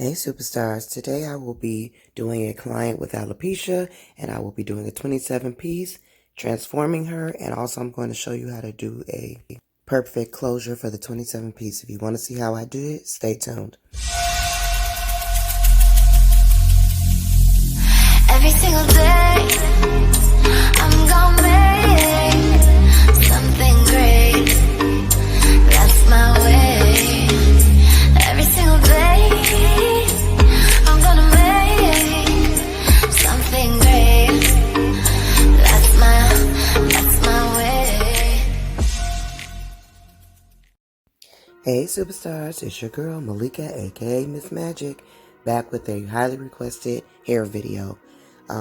Hey superstars, today I will be doing a client with alopecia and I will be doing a 27 piece, transforming her, and also I'm going to show you how to do a perfect closure for the 27 piece. If you want to see how I do it, stay tuned. Every single day, I'm gonna make something great. That's my way. Every single day, I'm gonna make something great. That's my way. Hey superstars, it's your girl Malika, aka Miss Magic, back with a highly requested hair video,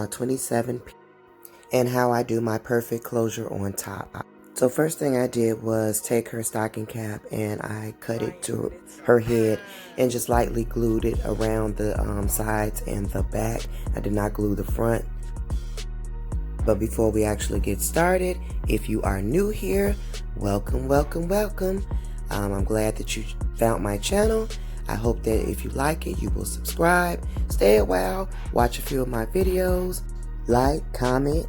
27 piece, and how I do my perfect closure on top. So first thing I did was take her stocking cap and I cut it to her head and just lightly glued it around the sides and the back. I did not glue the front. But before we actually get started, if you are new here, welcome, welcome, welcome. I'm glad that you found my channel. I hope that if you like it, you will subscribe, stay a while, watch a few of my videos, like, comment,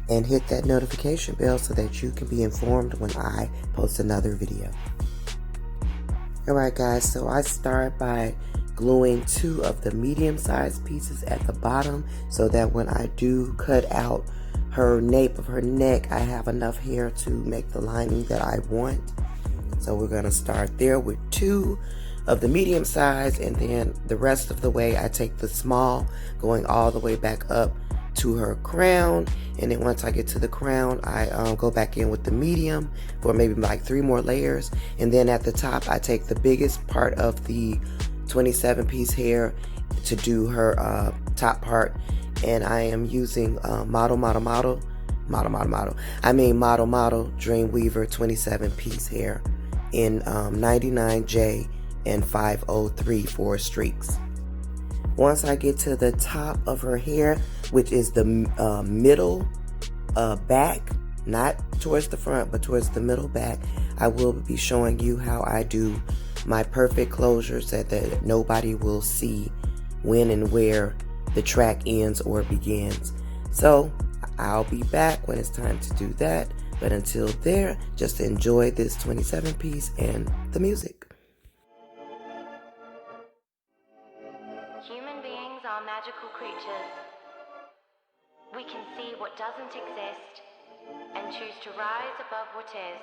and hit that notification bell so that you can be informed when I post another video. Alright guys, so I start by gluing 2 of the medium-sized pieces at the bottom so that when I do cut out her nape of her neck, I have enough hair to make the lining that I want. So we're going to start there with 2 of the medium size, and then the rest of the way I take the small going all the way back up to her crown, and then once I get to the crown I go back in with the medium for maybe like 3 more layers, and then at the top I take the biggest part of the 27 piece hair to do her top part, and I am using Model Dreamweaver 27 piece hair in 99J and 503 for streaks. Once I get to the top of her hair, which is the middle back, not towards the front, but towards the middle back, I will be showing you how I do my perfect closure so that nobody will see when and where the track ends or begins. So I'll be back when it's time to do that. But until there, just enjoy this 27 piece and the music. Human beings are magical creatures. We can see what doesn't exist and choose to rise above what is.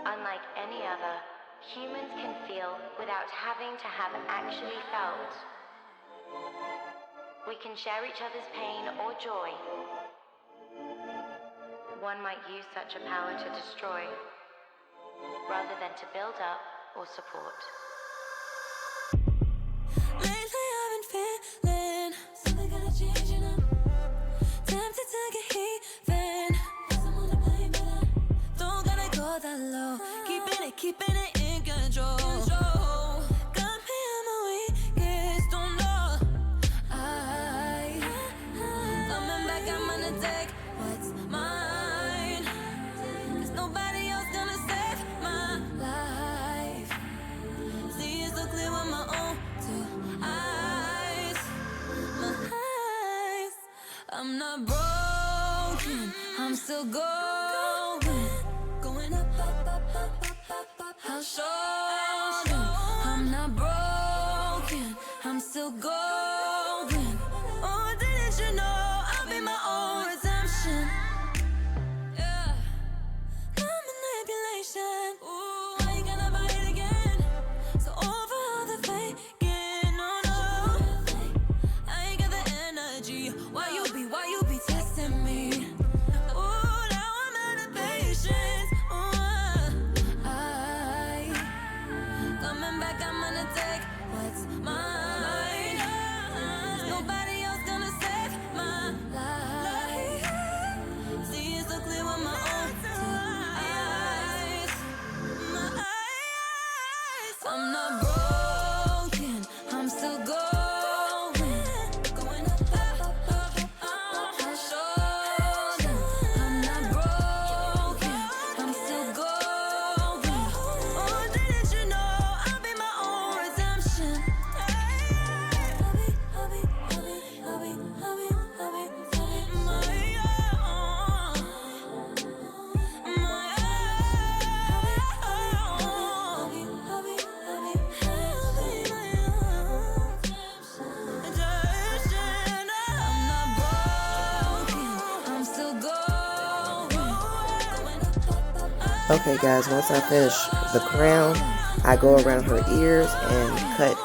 Unlike any other, humans can feel without having to have actually felt. We can share each other's pain or joy. One might use such a power to destroy, rather than to build up or support. Lately I've been feeling something gonna change, and I'm tempted to get even. Someone to blame, but I don't gotta go that low. Keeping it in control. Got me on my weakest, don't know. Coming back, I'm gonna take what's mine. 'Cause nobody else gonna save my life. See it so clear with my own 2 eyes. My eyes. I'm not broken, I'm still going up, up, up, up, up, up. I'll show them I'm not broken, I'm still going. Oh, didn't you know I'll be my own redemption? Yeah. No manipulation. Ooh, I ain't gonna buy it again. So over all the faking, no, no. I ain't got the energy. Why you be testing me? Ooh, now I'm out of patience. Ooh, I coming back, I'm gonna take what's mine. 'Cause nobody else gonna save my life. See it so clear with my own 2 eyes. My eyes. I'm not broken, I'm still going. Up, up, up, up. I'll show them I'm not broken, I'm still going. Oh, Okay guys, once I finish the crown, I go around her ears and cut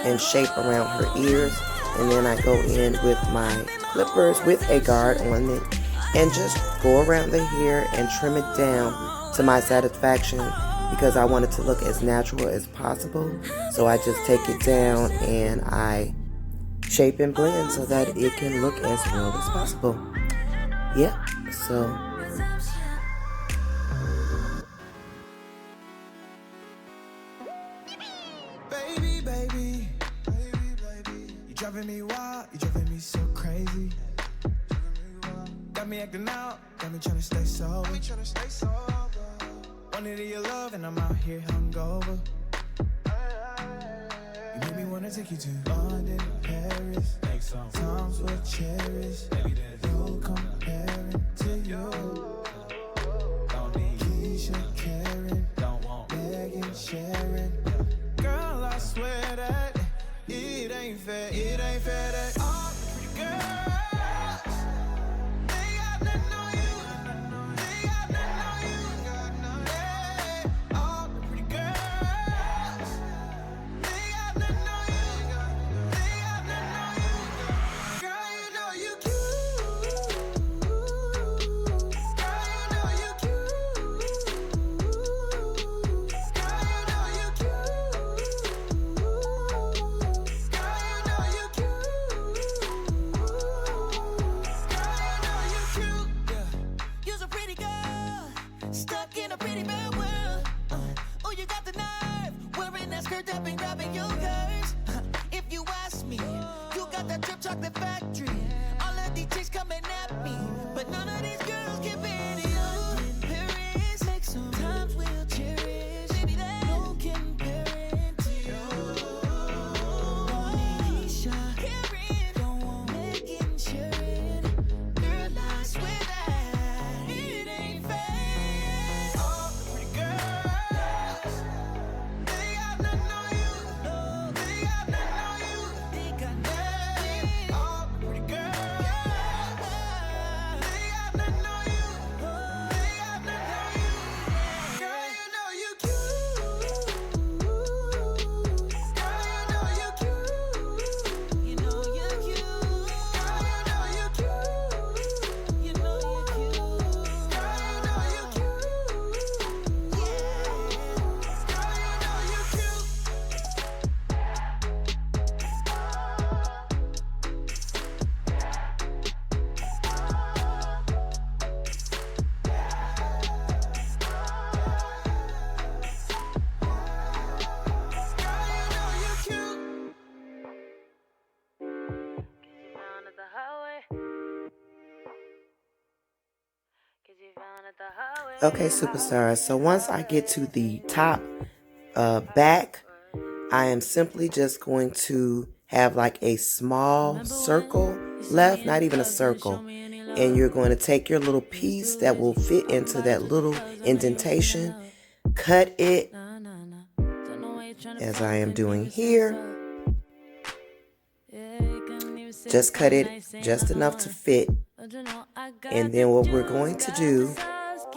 and shape around her ears, and then I go in with my clippers with a guard on it and just go around the hair and trim it down to my satisfaction, because I want it to look as natural as possible. So I just take it down and I shape and blend so that it can look as real as possible. Yep, so Baby, you driving me wild, you driving me so crazy. Got me acting out, got me trying to stay sober. Wanted your love and I'm out here hungover. You made me wanna take you to London, Paris. Times will cherish. No comparing to you. Keisha, Karen, Megan, Sharon. Girl, I swear that it ain't fair that all the pretty girls, they got nothing on you. They got nothing on you. Yeah, all the pretty girls, they got nothing on you. They got nothing on you. Girl, you know you cute. Girl, you know you cute. Girl, you know you cute. You're a pretty girl, stuck in a pretty bad world. Oh, you got the nerve, wearing that skirt that been grabbing your curves. If you ask me, you got that drip chocolate factory. All of these chicks coming at me, but none of these girls compare to you. Paris, make some times we'll cherish. Baby, there's no comparing to you. Keisha, Karen, don't want Megan, Sharon. Girl, I swear that it ain't fair. All the pretty girls, they got nothing on you. No, they got nothing on you. They got nothing. All the pretty girls, they got nothing on you. They got nothing on you. Girl, you know you cute. Girl, you know you cute. You know you cute. Girl, you know you cute. You know you cute. Girl, you know you cute. Yeah. Girl, you know you cute. okay, superstars. So once I get to the top back, I am simply just going to have like a small circle left, not even a circle. And you're going to take your little piece that will fit into that little indentation, cut it as I am doing here. Just cut it just enough to fit. And then what we're going to do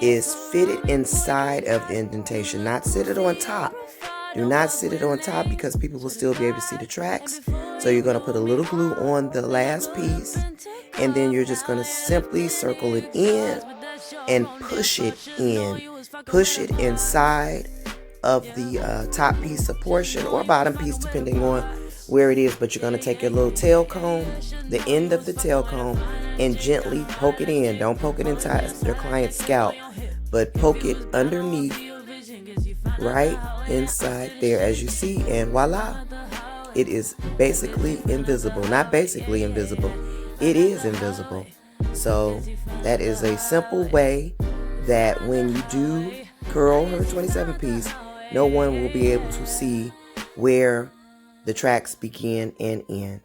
is fit it inside of the indentation, not sit it on top. Do not sit it on top because people will still be able to see the tracks. So you're going to put a little glue on the last piece, and then you're just going to simply circle it in and push it in. Push it inside of the top piece of portion or bottom piece, depending on where it is. But you're going to take your little tail comb, the end of the tail comb, and gently poke it in. Don't poke it inside your client's scalp, but poke it underneath, right inside there, as you see, and voila, it is basically invisible. Not basically invisible, it is invisible. So that is a simple way that when you do curl her 27 piece, no one will be able to see where the tracks begin and end.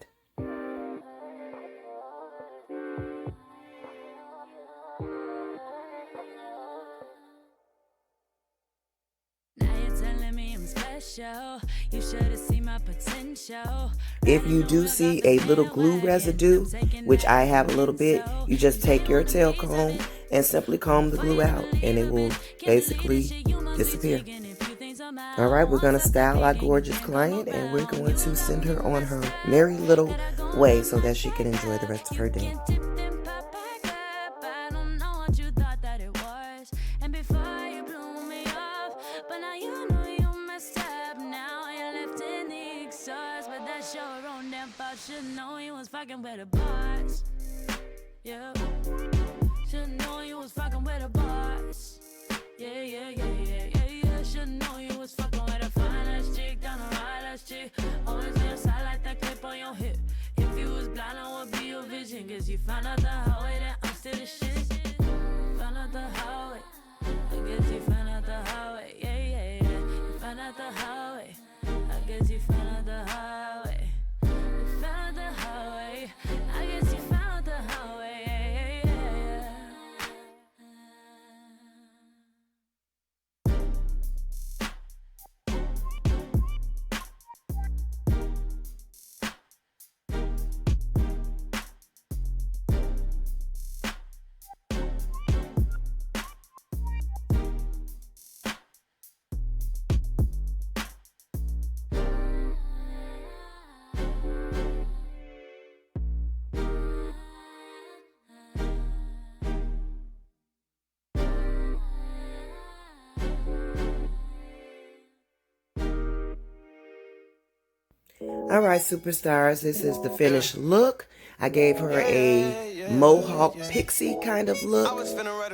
special. You should have seen my potential. If you do see a little glue residue, which I have a little bit, you just take your tail comb and simply comb the glue out, and it will basically disappear. All right, we're going to style our gorgeous client, and we're going to send her on her merry little way so that she can enjoy the rest of her day. Should've known you was fucking with a boss. Yeah. Should've known you was fucking with a boss. Yeah. Should've known you was fucking with a fine ass chick, down a ride ass chick. Always on your side like that clip on your hip. If you was blind, I would be your vision. Cause you found out the highway, that I'm still the shit. Found out the highway. I guess you found out the highway. Yeah. You found out the highway. I guess you found out the highway. I guess you found the highway. All right, superstars, this is the finished look. I gave her a mohawk pixie kind of look.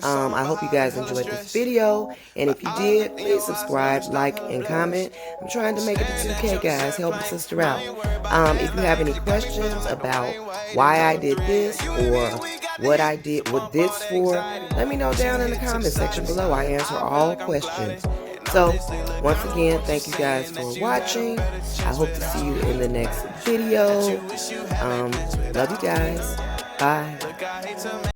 I hope you guys enjoyed this video, and if you did, please subscribe, like, and comment. I'm trying to make it to 2K, guys. Help a sister out. If you have any questions about why I did this or what I did with this for, let me know down in the comment section below. I answer all questions. So, once again, thank you guys for watching. I hope to see you in the next video. Love you guys. Bye.